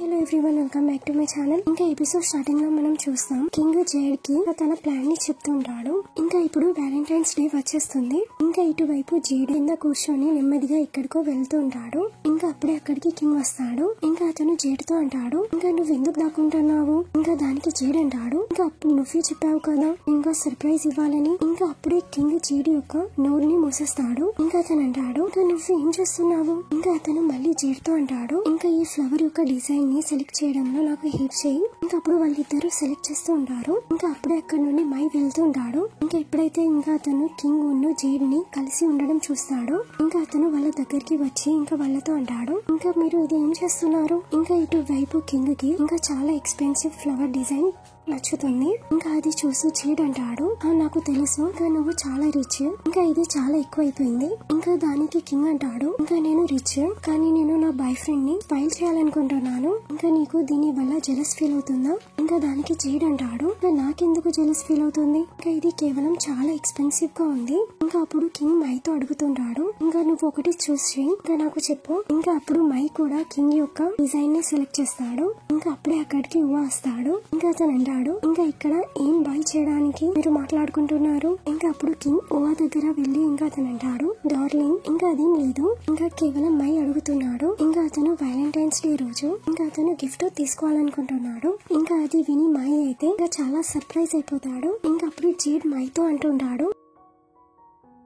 Hello everyone, welcome back to my channel. ఇంకా episode starting లో మనం చూస్తాం కింగ్ జేడ్ కి తన ప్లాన్ ని చెప్తుంటాడు. ఇంకా ఇప్పుడు వ్యాలంటైన్స్ డే వచ్చేస్తుంది. ఇంకా ఇటువైపు జేడ్ కింద కూర్చొని నెమ్మదిగా ఎక్కడికో వెళ్తూ ఉంటాడు. ఇంకా అప్పుడే అక్కడికి కింగ్ వస్తాడు. ఇంకా అతను జేడ్ తో అంటాడు, ఇంకా నువ్వు ఎందుకు దాక్కుంటున్నావు? ఇంకా దానికి జేడ్ అంటాడు, ఇంకా అప్పుడు నువ్వే చెప్పావు కదా ఇంకా సర్ప్రైజ్ ఇవ్వాలని. ఇంకా అప్పుడే కింగ్ జేడ్ యొక్క నోరుని మూసేస్తాడు. ఇంకా అతను అంటాడు, ఇంకా నువ్వు ఏం చేస్తున్నావు? ఇంకా అతను మళ్ళీ జేడ్ తో అంటాడు, ఇంకా ఈ ఫ్లవర్ యొక్క డిజైన్ ని సెలెక్ట్ చేయడంలో నాకు హెల్ప్ చేయి. ఇంకా అప్పుడు వాళ్ళిద్దరు సెలెక్ట్ చేస్తూ ఉంటారు. ఇంకా అప్పుడే అక్కడ నుండి మై వెళ్తూ ఉంటాడు. ఇంకా ఎప్పుడైతే ఇంకా అతను కింగ్ ఉన్న జేడ్ ని కలిసి ఉండడం చూస్తాడు, ఇంకా అతను వాళ్ళ దగ్గరికి వచ్చి ఇంకా వాళ్ళతో అంటాడు, ఇంకా మీరు ఇది ఏం చేస్తున్నారు? ఇంకా ఇటు వైపు కింగ్ కి ఇంకా చాలా ఎక్స్పెన్సివ్ ఫ్లవర్ డిజైన్ నచ్చుతుంది. ఇంకా అది చూస్తూ జేడ్ అంటాడు, నాకు తెలుసు ఇంకా నువ్వు చాలా రిచ్, ఇంకా ఇది చాలా ఎక్కువ అయిపోయింది. ఇంకా దానికి కింగ్ అంటాడు, ఇంకా నేను రిచ్ కానీ నేను నా బాయ్ ఫ్రెండ్ ని స్పైల్ చేయాలనుకుంటున్నాను. ఇంకా నీకు దీని వల్ల జెలస్ ఫీల్ అవుతుందా? ఇంకా దానికి జేడ్ అంటాడు, ఇంకా నాకెందుకు జెలస్ ఫీల్ అవుతుంది? ఇంకా ఇది కేవలం చాలా ఎక్స్పెన్సివ్ గా ఉంది. ఇంకా అప్పుడు కింగ్ మైతో అడుగుతుంటాడు, ఇంకా నువ్వు ఒకటి చూస్ చేయి, ఇంకా నాకు చెప్పు. ఇంకా అప్పుడు మై కూడా కింగ్ యొక్క డిజైన్ ని సెలెక్ట్ చేస్తాడు. ఇంకా అప్పుడే అక్కడికి వస్తాడు. ఇంకా అతను అంటాడు, ఇంకా ఇక్కడ ఏం బై చేయడానికి మీరు మాట్లాడుకుంటున్నారు? ఇంకా అప్పుడు కింగ్ ఓవా దగ్గర వెళ్లి ఇంకా అతను అంటాడు, డార్లింగ్ ఇంకా అదేం లేదు, ఇంకా కేవలం మై అడుగుతున్నాడు. ఇంకా అతను వ్యాలంటైన్స్ డే రోజు ఇంకా అతను గిఫ్ట్ తీసుకోవాలనుకుంటున్నాడు. ఇంకా అది విని మై అయితే ఇంకా చాలా సర్ప్రైజ్ అయిపోతాడు. ఇంకా అప్పుడు జేడ్ మైతో అంటుంటాడు,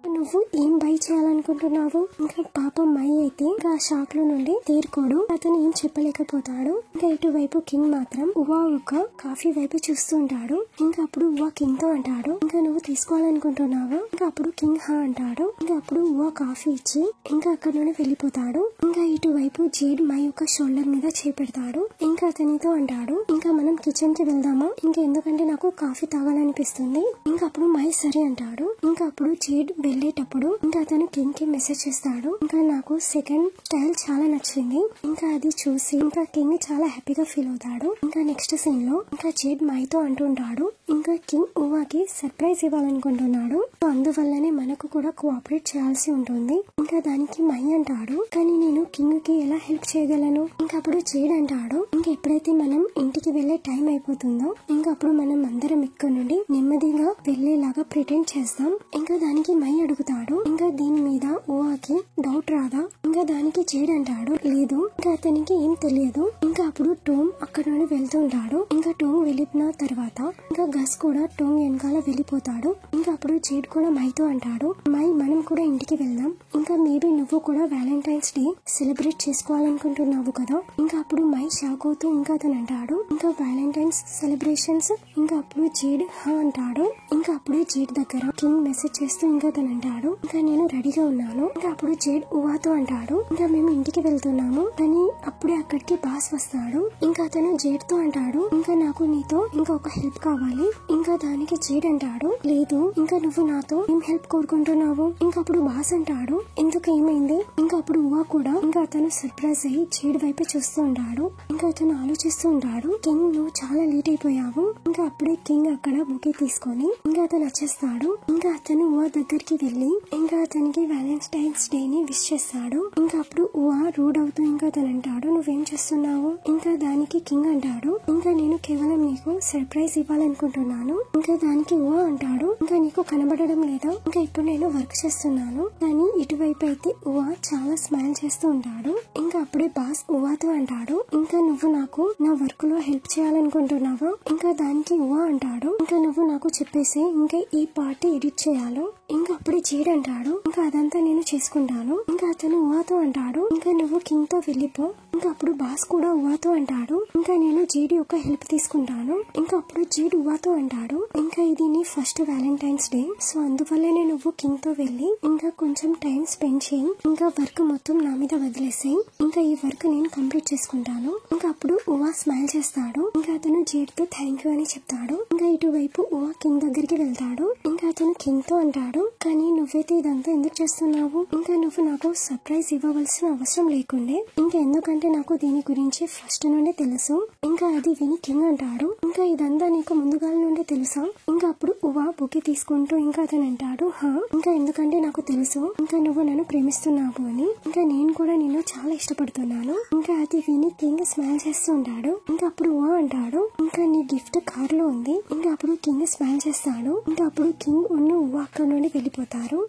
నువ్వు ఏం బై చేయాలనుకుంటున్నావు? ఇంకా పాపం మై అయితే ఇంకా షాక్ లో నుండి తేరుకోడు. అతను ఏం చెప్పలేకపోతాడు. ఇంకా ఇటువైపు కింగ్ మాత్రం ఉవా ఒక కాఫీ వైపు చూస్తూ ఉంటాడు. ఇంకా అప్పుడు ఉవా కింగ్ తో అంటాడు, ఇంకా నువ్వు తీసుకోవాలనుకుంటున్నావా? ఇంకా అప్పుడు కింగ్ హా అంటాడు. ఇంకా అప్పుడు ఉవా కాఫీ ఇచ్చి ఇంకా అక్కడ నుండి వెళ్ళిపోతాడు. ఇంకా ఇటువైపు జేడ్ మై యొక్క షోల్డర్ మీద చేపెడతాడు. ఇంకా అతనితో అంటాడు, ఇంకా మనం కిచెన్ కి వెళ్దామా? ఇంకా ఎందుకంటే నాకు కాఫీ తాగాలనిపిస్తుంది. ఇంకా అప్పుడు మై సరే అంటాడు. ఇంకా అప్పుడు జేడ్ వెళ్ళేటప్పుడు ఇంకా అతను కింగ్ కి మెసేజ్ చేస్తాడు, ఇంకా నాకు సెకండ్ స్టైల్ చాలా నచ్చింది. ఇంకా అది చూసి ఇంకా కింగ్ చాలా హ్యాపీగా ఫీల్ అవుతాడు. ఇంకా నెక్స్ట్ సీన్ లో ఇంకా జేడ్ మైతో అంటుంటాడు, ఇంకా కింగ్ ఉవాకి సర్ప్రైజ్ ఇవ్వాలనుకుంటున్నాడు, అందువల్లనే మనకు కూడా కోఆపరేట్ చేయాల్సి ఉంటుంది. ఇంకా దానికి మై అంటాడు, కానీ నేను కింగ్ కి ఎలా హెల్ప్ చేయగలను? ఇంకా అప్పుడు జేడ్ అంటాడు, ఇంకా ఎప్పుడైతే మనం ఇంటికి వెళ్లే టైం అయిపోతుందో ఇంకా అప్పుడు మనం అందరం ఇక్కడ నుండి నెమ్మదిగా వెళ్లేలాగా ప్రిటెండ్ చేస్తాం. ఇంకా దానికి మై అడుగుతాడు, ఇంకా దీని మీద ఓవాకి డౌట్ రాదా? ఇంకా దానికి జేడ్ అంటాడు, లేదు ఇంకా అతనికి ఏం తెలియదు. ఇంకా అప్పుడు టోమ్ అక్కడ నుండి వెళ్తూ ఉంటాడు. ఇంకా టోమ్ వెళ్ళిన తర్వాత ఇంకా గస్ కూడా టోమ్ వెనకాల వెళ్ళిపోతాడు. ఇంకా అప్పుడు జేడ్ కూడా మైతో అంటాడు, మై మనం కూడా ఇంటికి వెళ్దాం. ఇంకా మేబీ నువ్వు కూడా వ్యాలంటైన్స్ డే సెలబ్రేట్ చేసుకోవాలనుకుంటున్నావు కదా? ఇంకా అప్పుడు మై షాక్ అవుతూ ఇంకా అతను అంటాడు, ఇంకా వ్యాలంటైన్స్ సెలబ్రేషన్స్? ఇంకా అప్పుడు జేడ్ హా అంటాడు. ఇంకా అప్పుడే జేడ్ దగ్గర కింగ్ మెసేజ్ చేస్తూ ఇంకా అతను అంటాడు, ఇంకా నేను రెడీగా ఉన్నాను. ఇంకా అప్పుడు జేడ్ ఉవాతో అంటాడు, ఇంకా మేము ఇంటికి వెళ్తున్నాము. కానీ అప్పుడే అక్కడికి బాస్ వస్తాడు. ఇంకా అతను జేడ్ తో అంటాడు, ఇంకా నాకు నీతో ఇంకా ఒక హెల్ప్ కావాలి. ఇంకా దానికి జేడ్ అంటాడు, లేదు ఇంకా నువ్వు నాతో ఏం హెల్ప్ కోరుకుంటున్నావు? ఇంకా అప్పుడు బాస్ అంటాడు, ఎందుకు ఏమైంది? ఇంకా అప్పుడు ఉవా కూడా ఇంకా అతను సర్ప్రైజ్ అయ్యి జేడ్ వైపు చూస్తూ ఉంటాడు. ఇంకా అతను ఆలోచిస్తూ ఉంటాడు, కింగ్ నువ్వు చాలా లేట్ అయిపోయావు. ఇంకా అప్పుడే కింగ్ అక్కడ బుకే తీసుకొని ఇంకా అతను వచ్చేస్తాడు. ఇంకా అతను ఉవా దగ్గరికి వెళ్లి ఇంకా అతనికి వ్యాలంటైన్స్ డే ని విష్ చేస్తాడు. ఇంకా అప్పుడు ఉవా రూడ్ అవుతూ ఇంకా అతను అంటాడు, నువ్వేం చేస్తున్నావు? ఇంకా దానికి కింగ్ అంటాడు, ఇంకా నేను కేవలం నీకు సర్ప్రైజ్ ఇవ్వాలనుకుంటున్నాను. ఇంకా దానికి ఉవా అంటాడు, ఇంకా నీకు కనబడడం లేదా? ఇంకా ఇప్పుడు నేను వర్క్ చేస్తున్నాను. కానీ ఇటువైపు అయితే ఉవా చాలా స్మైల్ చేస్తూ ఉంటాడు. ఇంకా అప్పుడే బాస్ ఉవాతో అంటాడు, ఇంకా నువ్వు నాకు నా వర్క్ లో హెల్ప్ చేయాలనుకుంటున్నావా? ఇంకా దానికి ఉవా అంటాడు, ఇంకా నువ్వు నాకు చెప్పేసి ఇంకా ఈ పార్ట్ ఎడిట్ చేయాలో. ఇంకా అప్పుడే జేడ్ అంటాడు, ఇంకా అదంతా నేను చేసుకుంటాను. ఇంకా అతను ఉవాతో అంటాడు, ఇంకా నువ్వు కింగ్ తో వెళ్ళిపో. ఇంకా అప్పుడు బాస్ కూడా ఉవాతో అంటాడు, ఇంకా నేను జేడ్ యొక్క హెల్ప్ తీసుకుంటాను. ఇంకా అప్పుడు జేడ్ ఉవాతో అంటాడు, ఇంకా ఇది నీ ఫస్ట్ వ్యాలంటైన్స్ డే, సో అందువల్లనే నువ్వు కింగ్ తో వెళ్ళి ఇంకా కొంచెం టైం స్పెండ్ చేయి. ఇంకా వర్క్ మొత్తం నా మీద వదిలేసేయి. ఇంకా ఈ వర్క్ నేను కంప్లీట్ చేసుకుంటాను. ఇంకా అప్పుడు ఉవా స్మైల్ చేస్తాడు. ఇంకా అతను జేడ్ తో థ్యాంక్ యూ అని చెప్తాడు. ఇంకా ఇటువైపు ఉవా కింగ్ దగ్గరికి వెళ్తాడు. ఇంకా అతను కింగ్ తో అంటాడు, కానీ నువ్వైతే ఇదంతా ఎందుకు చేస్తున్నావు? ఇంకా నువ్వు నాకు సర్ప్రైజ్ సర్ప్రైజ్ ఇవ్వవలసిన అవసరం లేకుండే. ఇంకా ఎందుకంటే నాకు దీని గురించి ఫస్ట్ నుండే తెలుసు. ఇంకా అది విని కింగ్ అంటాడు, ఇంకా ఇదంతా నీకు ముందుగా నుండే తెలుసా? ఇంకా అప్పుడు ఉవా బుకే తీసుకుంటూ ఇంకా అతను అంటాడు, హా ఇంకా ఎందుకంటే నాకు తెలుసు ఇంకా నువ్వు నన్ను ప్రేమిస్తున్నావు అని. ఇంకా నేను కూడా నిన్ను చాలా ఇష్టపడుతున్నాను. ఇంకా అది విని కింగ్ స్మైల్ చేస్తూ ఉంటాడు. ఇంకా అప్పుడు ఉవా అంటాడు, ఇంకా నీ గిఫ్ట్ కార్ లో ఉంది. ఇంకా అప్పుడు కింగ్ స్మైల్ చేస్తాడు. ఇంకా అప్పుడు కింగ్ ఉవా అక్కడ నుండి వెళ్ళిపోతారు.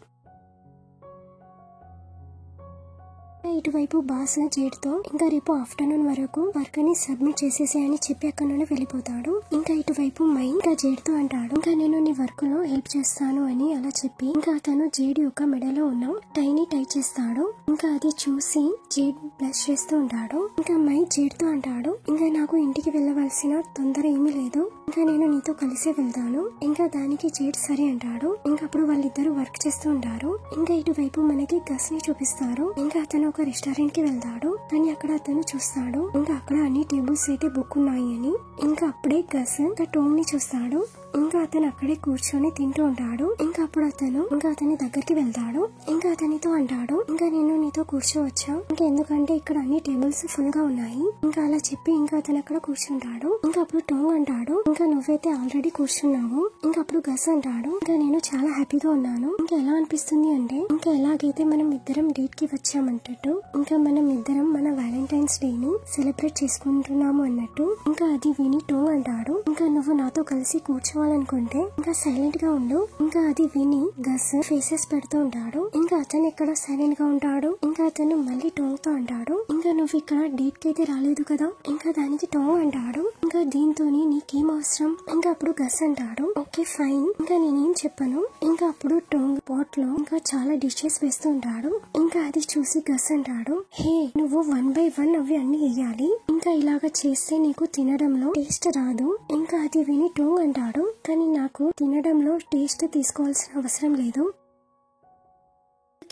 ఇటువైపు బాస్ జేడ్ తో ఇంకా రేపు ఆఫ్టర్నూన్ వరకు వర్క్ ని సబ్మిట్ చేసేసి అని చెప్పి అక్కడ నుండి వెళ్ళిపోతాడు. ఇంకా ఇటువైపు మై ఇంకా జేడ్ తో అంటాడు, ఇంకా నేను నీ వర్క్ లో హెల్ప్ చేస్తాను అని అలా చెప్పి ఇంకా అతను జేడ్ యొక్క మెడలో ఉన్న టైని టై చేస్తాడు. ఇంకా అది చూసి జేడ్ బ్లష్ చేస్తూ ఉంటాడు. ఇంకా మై జేడ్ తో అంటాడు, ఇంకా నాకు ఇంటికి వెళ్ళవలసిన తొందర ఏమీ లేదు, ఇంకా నేను నీతో కలిసే వెళ్తాను. ఇంకా దానికి జేడ్ సరే అంటాడు. ఇంకా అప్పుడు వాళ్ళిద్దరు వర్క్ చేస్తూ ఉంటారు. ఇంకా ఇటువైపు మనకి గస్ ని చూపిస్తారు. ఇంకా అతను ఒక రెస్టారెంట్ కి వెళ్తాడు. కానీ అక్కడ అతను చూస్తాడు ఇంకా అక్కడ అన్ని టేబుల్స్ అయితే బుక్ ఉన్నాయి అని. ఇంకా అప్పుడే గస్ టోమ్ ని చూస్తాడు. ఇంకా అతను అక్కడే కూర్చొని తింటూ ఉంటాడు. ఇంకా అప్పుడు అతను ఇంకా అతని దగ్గరికి వెళ్తాడు. ఇంకా అతనితో అంటాడు, ఇంకా నేను నీతో కూర్చోవచ్చా? ఇంకా ఎందుకంటే ఇక్కడ అన్ని టేబుల్స్ ఫుల్ గా ఉన్నాయి. ఇంకా అలా చెప్పి ఇంకా అతను అక్కడ కూర్చుంటాడు. ఇంకా అప్పుడు టోమ్ అంటాడు, ఇంకా నువ్వైతే ఆల్రెడీ కూర్చున్నావు. ఇంకా అప్పుడు గస్ అంటాడు, ఇంకా నేను చాలా హ్యాపీగా ఉన్నాను. ఇంకా ఎలా అనిపిస్తుంది అంటే ఇంకా ఎలాగైతే మనం ఇద్దరం డేట్ కి వచ్చామంటట్టు ఇంకా మనం ఇద్దరం మన వ్యాలంటైన్స్ డే ని సెలబ్రేట్ చేసుకుంటున్నాము అన్నట్టు. ఇంకా అది విని టోమ్ అంటాడు, ఇంకా నువ్వు నాతో కలిసి కూర్చోవాలనుకుంటే ఇంకా సైలెంట్ గా ఉండు. ఇంకా అది విని గస్ ఫేసెస్ పెడుతూ ఉంటాడు. ఇంకా అతను ఇక్కడ సైలెంట్ గా ఉంటాడు. ఇంకా అతను మళ్ళీ టోమ్ తో అంటాడు, ఇంకా నువ్వు ఇక్కడ డేట్ కి అయితే రాలేదు కదా? ఇంకా దానికి టోమ్ అంటాడు, ఇంకా దీంతో నీకేం అవసరం? ఇంకా అప్పుడు గస్ అంటాడు, ఓకే ఫైన్, ఇంకా నేనేం చెప్పను. ఇంకా అప్పుడు టోమ్ పాట్ లో ఇంకా చాలా డిషెస్ వేస్తూ ఉంటాడు. ఇంకా అది చూసి గస్ అంటాడు, హే నువ్వు 1 by 1 అవి అన్ని వేయాలి. ఇంకా ఇలాగా చేస్తే నీకు తినడంలో టేస్ట్ రాదు. ఇంకా అది విని టోమ్ అంటాడు, కానీ నాకు తినడంలో టేస్ట్ తీసుకోవాల్సిన అవసరం లేదు,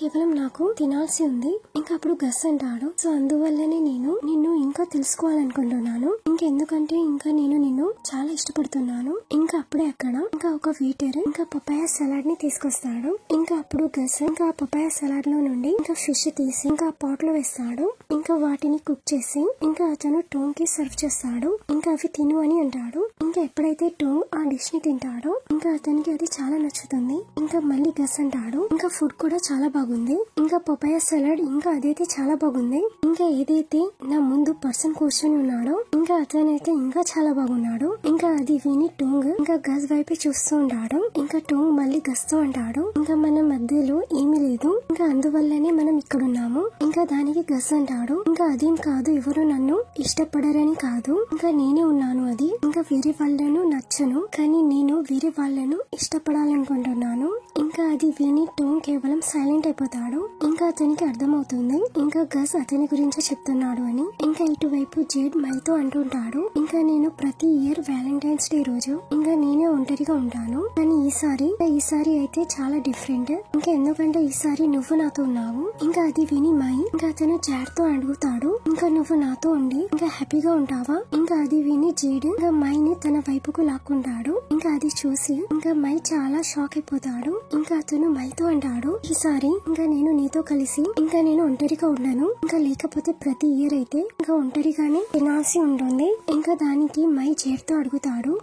కేవలం నాకు తినాల్సి ఉంది. ఇంకా అప్పుడు గస్ అంటాడు, సో అందువల్లనే నేను నిన్ను ఇంకా తెలుసుకోవాలనుకుంటున్నాను. ఇంకెందుకంటే ఇంకా నేను నిన్ను చాలా ఇష్టపడుతున్నాను. ఇంకా అప్పుడే అక్కడ ఇంకా ఒక వెయిటర్ ఇంకా పపాయ సలాడ్ ని తీసుకొస్తాడు. ఇంకా అప్పుడు గస్ ఇంకా పపాయ సలాడ్ లో నుండి ఇంకా ఫిష్ తీసి ఇంకా పాట్ లో వేస్తాడు. ఇంకా వాటిని కుక్ చేసి ఇంకా అతను టోమ్ కి సర్వ్ చేస్తాడు. ఇంకా అవి తిను అని అంటాడు. ఇంకా ఎప్పుడైతే టోమ్ ఆ డిష్ ని తింటాడో ఇంకా అతనికి అది చాలా నచ్చుతుంది. ఇంకా మళ్ళీ గస్ అంటాడు, ఇంకా ఫుడ్ కూడా చాలా బాగుంది. ఇంకా పపాయ సలాడ్ ఇంకా అదైతే చాలా బాగుంది. ఇంకా ఏదైతే నా ముందు పర్సన్ కూర్చొని ఉన్నాడో ఇంకా అతనైతే ఇంకా చాలా బాగున్నాడు. ఇంకా అది విని టోంగ్ ఇంకా గస్ వైపే చూస్తూ ఉంటాడు. ఇంకా టోంగ్ మళ్ళీ గస్ తో అంటాడు, ఇంకా మన మధ్యలో ఏమీ లేదు, ఇంకా అందువల్లనే మనం ఇక్కడ ఉన్నాము. ఇంకా దానికి గస్ అంటాడు, ఇంకా అదేం కాదు, ఎవరు నన్ను ఇష్టపడరని కాదు, ఇంకా నేనే ఉన్నాను. అది ఇంకా వేరే వాళ్ళను నచ్చను, కానీ నేను వేరే వాళ్ళను ఇష్టపడాలనుకుంటున్నాను. ఇంకా అది విని టోంగ్ కేవలం సైలెంట్ అయిపోతాడు. ఇంకా అతనికి అర్థమవుతుంది ఇంకా గస్ అతని గురించి చెప్తున్నాడు అని. ఇంకా ఇటువైపు జేడ్ మైతో అంటుంటాడు, ఇంకా నేను ప్రతి ఇయర్ వ్యాలంటైన్స్ డే రోజు ఇంకా నేనే ఒంటరిగా ఉంటాను, కానీ ఈసారి అయితే చాలా డిఫరెంట్. ఇంకా ఎందుకంటే ఈసారి నువ్వు నాతో ఉన్నావు. ఇంకా అది విని మై ఇంకా అతను జేడ్ తో అడుగుతాడు, ఇంకా నువ్వు నాతో ఉండి ఇంకా హ్యాపీగా ఉంటావా? ఇంకా అది విని జేడ్ ఇంకా మైని తన వైపుకు లాక్కుంటాడు. ఇంకా అది చూసి ఇంకా మై చాలా షాక్ అయిపోతాడు. ఇంకా అతను మైతో అంటాడు, ఈసారి ఇంకా నేను నీతో కలిసి ఇంకా నేను ఒంటరిగా ఉన్నాను, ఇంకా లేకపోతే ప్రతి ఇయర్ అయితే ఇంకా ఒంటరిగానే తినాల్సి ఉంటుంది. ఇంకా దానికి మై జేడ్ తో అడుగుతాడు,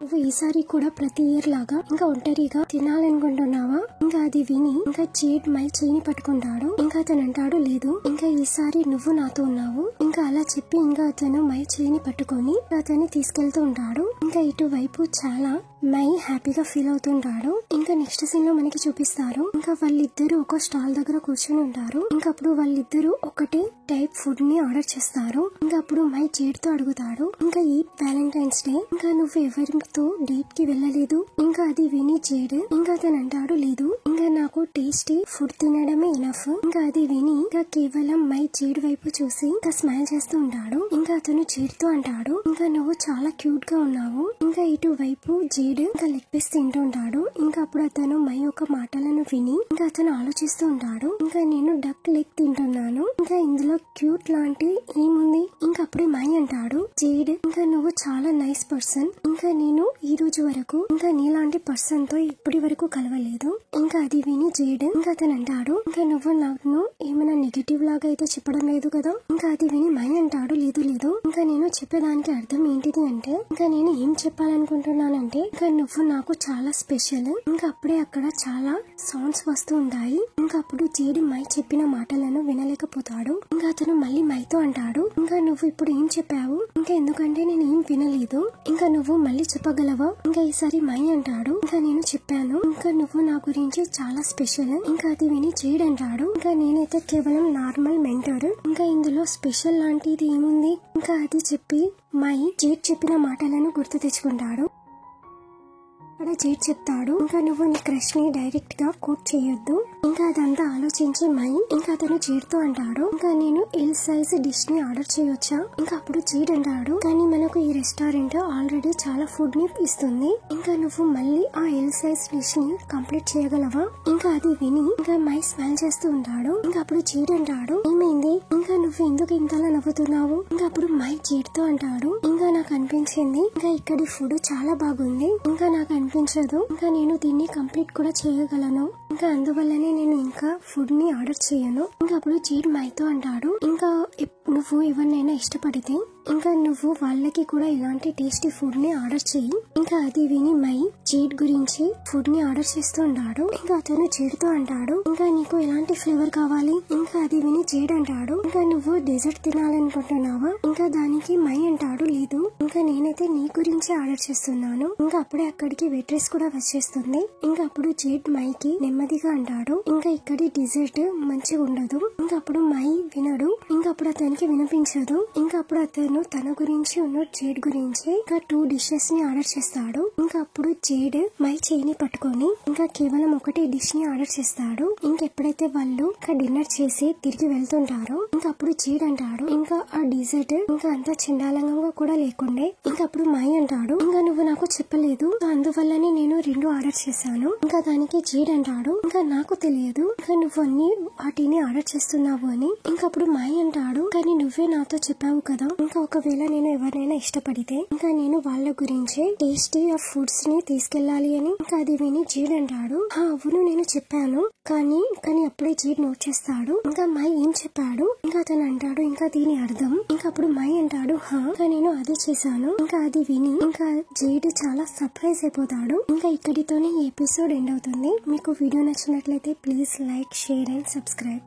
నువ్వు ఈసారి కూడా ప్రతి ఇయర్ లాగా ఇంకా ఒంటరిగా తినాలనుకుంటున్నావా? ఇంకా అది విని ఇంకా జేడ్ మై చేయిని పట్టుకుంటాడు. ఇంకా అతను అంటాడు, లేదు, ఇంకా ఈసారి నువ్వు నాతో ఉన్నావు. ఇంకా అలా చెప్పి ఇంకా అతను మై చేయిని పట్టుకొని అతన్ని తీసుకెళ్తూ ఉంటాడు. ఇంకా ఇటువైపు చాలా మై హ్యాపీగా ఫీల్ అవుతుంటాడు. ఇంకా నెక్స్ట్ సీన్ లో మనకి చూపిస్తారు, ఇంకా వాళ్ళిద్దరు ఒక స్టాల్ దగ్గర కూర్చొని ఉంటారు. ఇంకా అప్పుడు వాళ్ళిద్దరు ఒకటే టైప్ ఫుడ్ ని ఆర్డర్ చేస్తారు. ఇంకా అప్పుడు మై జేడ్ తో అడుగుతాడు, ఇంకా ఈ వ్యాలంటైన్స్ డే ఇంకా నువ్వు ఎవరితో డేట్ కి వెళ్ళలేదు? ఇంకా అది విని జేడ్ ఇంకా అతను అంటాడు, లేదు, ఇంకా నాకు టేస్టీ ఫుడ్ తినడమే ఇనఫ్. ఇంకా అది విని ఇంకా కేవలం మై జేడ్ వైపు చూసి ఇంకా స్మైల్ చేస్తూ ఉంటాడు. ఇంకా అతను జేడ్ తో అంటాడు, ఇంకా నువ్వు చాలా క్యూట్ గా ఉన్నావు. ఇంకా ఇటువైపు జేడ్ ఇంకా లెగ్ పీస్ తింటూ ఉంటాడు. ఇంకా అప్పుడు అతను మై యొక్క మాటలను విని ఇంకా అతను ఆలోచిస్తూ ఉంటాడు, ఇంకా నేను డక్ లెగ్ తింటున్నాను, ఇంకా ఇందులో క్యూట్ లాంటి ఏముంది? ఇంకా అప్పుడు మై అంటాడు, జేడ్ ఇంకా నువ్వు చాలా నైస్ పర్సన్, ఇంకా నేను ఈ రోజు వరకు ఇంకా నీలాంటి పర్సన్ తో ఇప్పటి వరకు కలవలేదు. ఇంకా అది విని జేడ్ ఇంకా అతను అంటాడు, ఇంకా నువ్వు నన్ను ఏమైనా నెగటివ్ లాగా అయితే చెప్పడం లేదు కదా. ఇంకా అది విని మై అంటాడు, లేదు లేదు, ఇంకా నేను చెప్పేదానికి అర్థం ఏంటిది అంటే, ఇంకా నేను ఏం చెప్పాలనుకుంటున్నానంటే, ఇంకా నువ్వు నాకు చాలా స్పెషల్. ఇంకా అప్పుడే అక్కడ చాలా సౌండ్స్ వస్తూ ఉంటాయి. ఇంకా అప్పుడు జేడ్ మై చెప్పిన మాటలను వినలేకపోతాడు. ఇంకా అతను మళ్ళీ మైతో అంటాడు, ఇంకా నువ్వు ఇప్పుడు ఏం చెప్పావు, ఇంకా ఎందుకంటే నేను ఏం వినలేదు, ఇంకా నువ్వు మళ్ళీ చెప్పగలవా. ఇంకా ఈసారి మై అంటాడు, ఇంకా నేను చెప్పాను, ఇంకా నువ్వు నా గురించి చాలా స్పెషల్. ఇంకా అది విని జేడ్ అంటాడు, ఇంకా నేనైతే కేవలం నార్మల్ మెంటర్, ఇంకా ఇందులో స్పెషల్ లాంటిది ఏముంది. ఇంకా అది చెప్పి మై జేడ్ చెప్పిన మాటలను గుర్తు తెచ్చుకుంటాడు. అక్కడ జేడ్ చెప్తాడు, ఇంకా నువ్వు నీ క్రష్ ని డైరెక్ట్ గా కోట్ చేయొద్దు. ఇంకా అదంతా ఆలోచించి మై ఇంకా అతను జేడ్ తో అంటాడు, ఇంకా నేను ఎల్ సైజ్ డిష్ ని ఆర్డర్ చేయొచ్చా. ఇంకా అప్పుడు జేడ్ అంటాడు, కానీ మనకు ఈ రెస్టారెంట్ ఆల్రెడీ చాలా ఫుడ్ ని ఇస్తుంది, ఇంకా నువ్వు మళ్ళీ ఆ ఎల్ సైజ్ డిష్ ని కంప్లీట్ చేయగలవా. ఇంకా అది విని ఇంకా మై స్మైల్ చేస్తూ ఉంటాడు. ఇంకా అప్పుడు జేడ్ అంటాడు, ఏమైంది, ఇంకా నువ్వు ఎందుకు ఇంతలా నవ్వుతున్నావు. ఇంకా అప్పుడు మై జేడ్ తో అంటాడు, ఇంకా నాకు అనిపించింది ఇంకా ఇక్కడి ఫుడ్ చాలా బాగుంది, ఇంకా నాకు అనిపించదు ఇంకా నేను దీన్ని కంప్లీట్ కూడా చేయగలను, ఇంకా అందువల్లనే నేను ఇంకా ఫుడ్ ని ఆర్డర్ చేయను. ఇంకా అప్పుడు జేడ్ మైతో అంటాడు, ఇంకా నువ్వు ఎవరినైనా ఇష్టపడితే ఇంకా నువ్వు వాళ్ళకి కూడా ఇలాంటి టేస్టీ ఫుడ్ ని ఆర్డర్ చెయ్యి. ఇంకా అది విని మై జేడ్ గురించి ఫుడ్ ని ఆర్డర్ చేస్తూ ఉంటాడు. ఇంకా అతను జేడ్ తో అంటాడు, ఇంకా నీకు ఎలాంటి ఫ్లేవర్ కావాలి. ఇంకా అది విని జేడ్ అంటాడు, ఇంకా నువ్వు డెజర్ట్ తినాలనుకుంటున్నావా. ఇంకా దానికి మై అంటాడు, లేదు, ఇంకా నేనైతే నీ గురించి ఆర్డర్ చేస్తున్నాను. ఇంకా అప్పుడే అక్కడికి వెయిట్రెస్ కూడా వచ్చేస్తుంది. ఇంకా అప్పుడు జేడ్ మైకి నెమ్మదిగా అంటాడు, ఇంకా ఇక్కడి డిజర్ట్ మంచిగా ఉండదు. ఇంకా అప్పుడు మై వినడు, ఇంకా అప్పుడు అతనికి వినిపించదు. ఇంకా అప్పుడు అతను తన గురించి ఉన్న జేడ్ గురించి ఇంకా 2 డిషెస్ ని ఆర్డర్ చేస్తాడు. ఇంకా అప్పుడు జేడ్ మై చేయిని పట్టుకొని ఇంకా కేవలం ఒకటి డిష్ ని ఆర్డర్ చేస్తాడు. ఇంకా ఎప్పుడైతే వాళ్ళు ఇంకా డిన్నర్ చేసి తిరిగి వెళ్తుంటారో ఇంకా అప్పుడు జేడ్ అంటాడు, ఇంకా ఆ డిజర్ట్ ఇంకా అంత చండాలంగా కూడా లేకుండే. ఇంకా అప్పుడు మై అంటాడు, ఇంకా నువ్వు నాకు చెప్పలేదు, అందువల్లనే నేను 2 ఆర్డర్ చేశాను. ఇంకా దానికి జేడ్ అంటాడు, ఇంకా నాకు తెలియదు ఇంకా నువ్వు అన్ని వాటిని ఆర్డర్ చేస్తున్నావు అని. ఇంకా అప్పుడు మై అంటాడు, కానీ నువ్వే నాతో చెప్పావు కదా, ఇంకా ఒకవేళ నేను ఎవరినైనా ఇష్టపడితే ఇంకా నేను వాళ్ళ గురించి టేస్టీ ఫుడ్స్ ని తీసుకెళ్లాలి అని. ఇంకా అది విని జేడ్ అంటాడు, అవును నేను చెప్పాను, కానీ అప్పుడే జేడ్ నోట్ చేస్తాడు, ఇంకా మై ఏం చెప్పాడు. ఇంకా అతను అంటాడు, ఇంకా దీని అర్థం. ఇంకా అప్పుడు మై అంటాడు, ఇంకా నేను అదే చేశాను. ఇంకా అది విని ఇంకా జేడ్ చాలా సర్ప్రైజ్ అయిపోతాడు. ఇంకా ఇక్కడితోనే ఈ ఎపిసోడ్ ఎండ్ అవుతుంది. మీకు వీడియో నచ్చినట్లయితే please like, share and subscribe.